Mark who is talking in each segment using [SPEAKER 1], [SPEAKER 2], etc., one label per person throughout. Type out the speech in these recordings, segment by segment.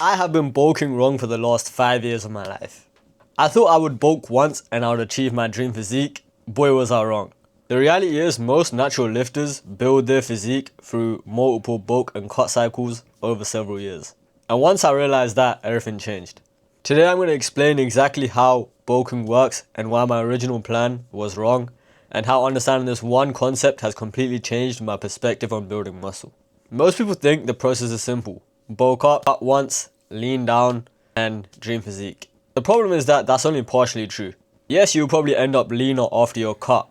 [SPEAKER 1] I have been bulking wrong for the last 5 years of my life. I thought I would bulk once and I would achieve my dream physique. Boy, was I wrong. The reality is most natural lifters build their physique through multiple bulk and cut cycles over several years. And once I realized that, everything changed. Today I'm going to explain exactly how bulking works and why my original plan was wrong, and how understanding this one concept has completely changed my perspective on building muscle. Most people think the process is simple. Bulk up, cut once, lean down, and dream physique. The problem is that that's only partially true. Yes, you'll probably end up leaner after your cut,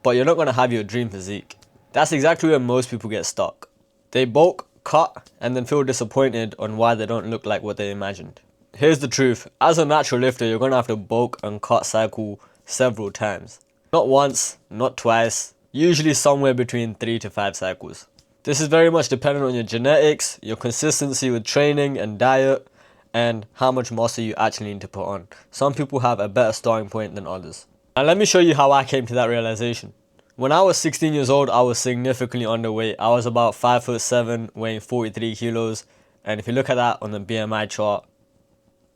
[SPEAKER 1] but you're not going to have your dream physique. That's exactly where most people get stuck. They bulk, cut, and then feel disappointed on why they don't look like what they imagined. Here's the truth. As a natural lifter, you're going to have to bulk and cut cycle several times. Not once, not twice, usually somewhere between 3 to 5 cycles. This is very much dependent on your genetics, your consistency with training and diet, and how much muscle you actually need to put on. Some people have a better starting point than others. And let me show you how I came to that realization. When I was 16 years old, I was significantly underweight. I was about 5'7", weighing 43 kilos. And if you look at that on the BMI chart,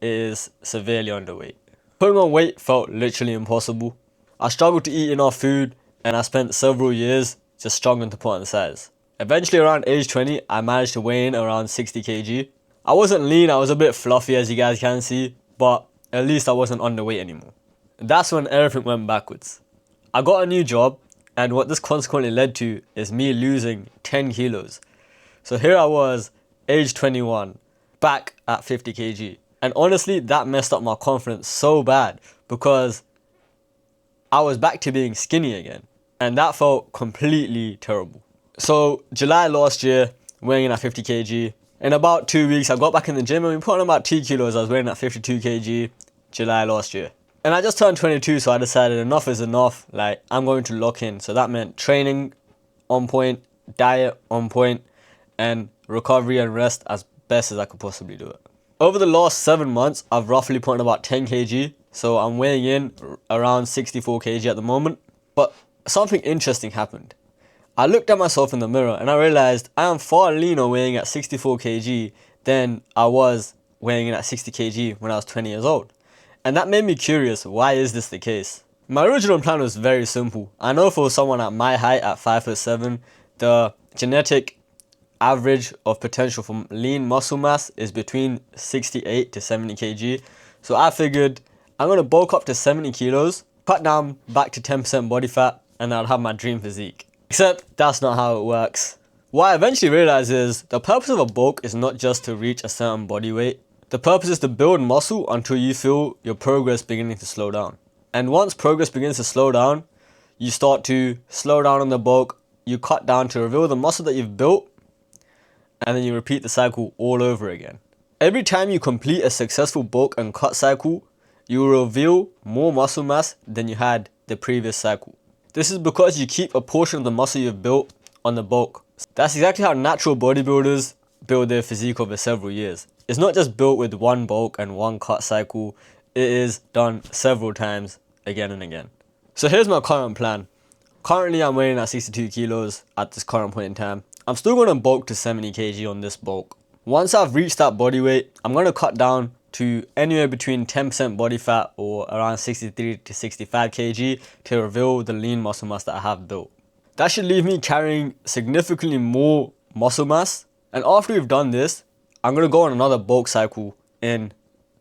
[SPEAKER 1] it is severely underweight. Putting on weight felt literally impossible. I struggled to eat enough food, and I spent several years just struggling to put on size. Eventually around age 20, I managed to weigh in around 60 kg. I wasn't lean, I was a bit fluffy as you guys can see, but at least I wasn't underweight anymore. That's when everything went backwards. I got a new job, and what this consequently led to is me losing 10 kilos. So here I was, age 21, back at 50 kg. And honestly, that messed up my confidence so bad because I was back to being skinny again. And that felt completely terrible. So July last year, weighing in at 50 kg. In about 2 weeks, I got back in the gym and we put on about 2 kilos. I was weighing at 52 kg July last year. And I just turned 22, so I decided enough is enough. Like, I'm going to lock in. So that meant training on point, diet on point, and recovery and rest as best as I could possibly do it. Over the last 7 months, I've roughly put on about 10 kg. So I'm weighing in around 64 kg at the moment. But something interesting happened. I looked at myself in the mirror and I realized I am far leaner weighing at 64 kg than I was weighing in at 60 kg when I was 20 years old. And that made me curious, why is this the case? My original plan was very simple. I know for someone at my height at 5'7", the genetic average of potential for lean muscle mass is between 68 to 70 kg. So I figured I'm going to bulk up to 70 kilos, cut down back to 10% body fat, and I'll have my dream physique. Except that's not how it works. What I eventually realized is the purpose of a bulk is not just to reach a certain body weight. The purpose is to build muscle until you feel your progress beginning to slow down. And once progress begins to slow down, you start to slow down on the bulk, you cut down to reveal the muscle that you've built, and then you repeat the cycle all over again. Every time you complete a successful bulk and cut cycle, you will reveal more muscle mass than you had the previous cycle. This is because you keep a portion of the muscle you've built on the bulk. That's exactly how natural bodybuilders build their physique over several years. It's not just built with one bulk and one cut cycle. It is done several times, again and again. So here's my current plan. Currently I'm weighing at 62 kilos at this current point in time. I'm still going to bulk to 70 kg on this bulk. Once I've reached that body weight, I'm going to cut down to anywhere between 10% body fat or around 63 to 65 kg to reveal the lean muscle mass that I have built. That should leave me carrying significantly more muscle mass. And after we've done this, I'm going to go on another bulk cycle in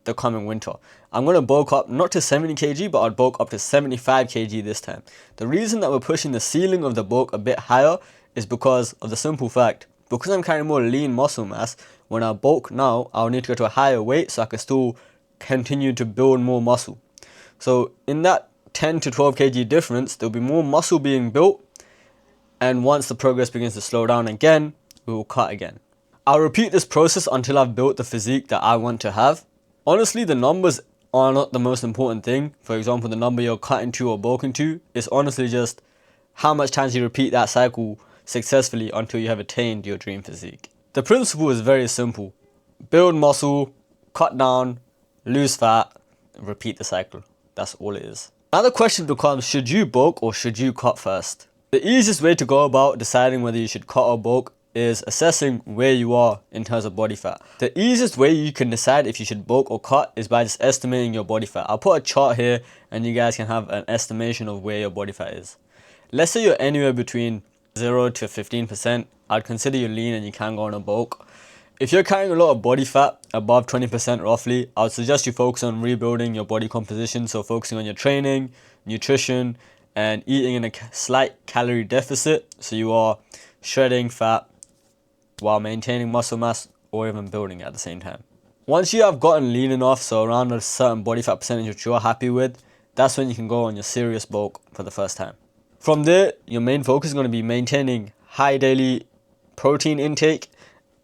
[SPEAKER 1] the coming winter. I'm going to bulk up not to 70 kg, but I'll bulk up to 75 kg this time. The reason that we're pushing the ceiling of the bulk a bit higher is because of the simple fact. Because I'm carrying more lean muscle mass, when I bulk now, I'll need to go to a higher weight so I can still continue to build more muscle. So in that 10 to 12 kg difference, there'll be more muscle being built. And once the progress begins to slow down again, we will cut again. I'll repeat this process until I've built the physique that I want to have. Honestly, the numbers are not the most important thing. For example, the number you're cutting to or bulking to is honestly just how much times you repeat that cycle successfully until you have attained your dream physique. The principle is very simple. Build muscle, cut down, lose fat, repeat the cycle. That's all it is. Now the question becomes, should you bulk or should you cut first? The easiest way to go about deciding whether you should cut or bulk is assessing where you are in terms of body fat. The easiest way you can decide if you should bulk or cut is by just estimating your body fat. I'll put a chart here and you guys can have an estimation of where your body fat is. Let's say you're anywhere between 0 to 15%. I'd consider you lean and you can go on a bulk. If you're carrying a lot of body fat, above 20% roughly, I would suggest you focus on rebuilding your body composition. So focusing on your training, nutrition, and eating in a slight calorie deficit. So you are shredding fat while maintaining muscle mass or even building at the same time. Once you have gotten lean enough, so around a certain body fat percentage which you're happy with, that's when you can go on your serious bulk for the first time. From there, your main focus is going to be maintaining high daily protein intake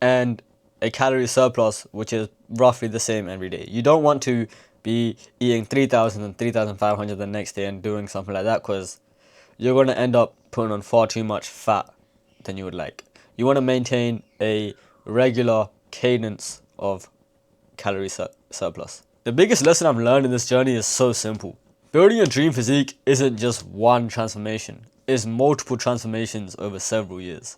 [SPEAKER 1] and a calorie surplus, which is roughly the same every day. You don't want to be eating 3,000 and 3,500 the next day and doing something like that, because you're going to end up putting on far too much fat than you would like. You want to maintain a regular cadence of calorie surplus. The biggest lesson I've learned in this journey is so simple. Building a dream physique isn't just one transformation. It's multiple transformations over several years.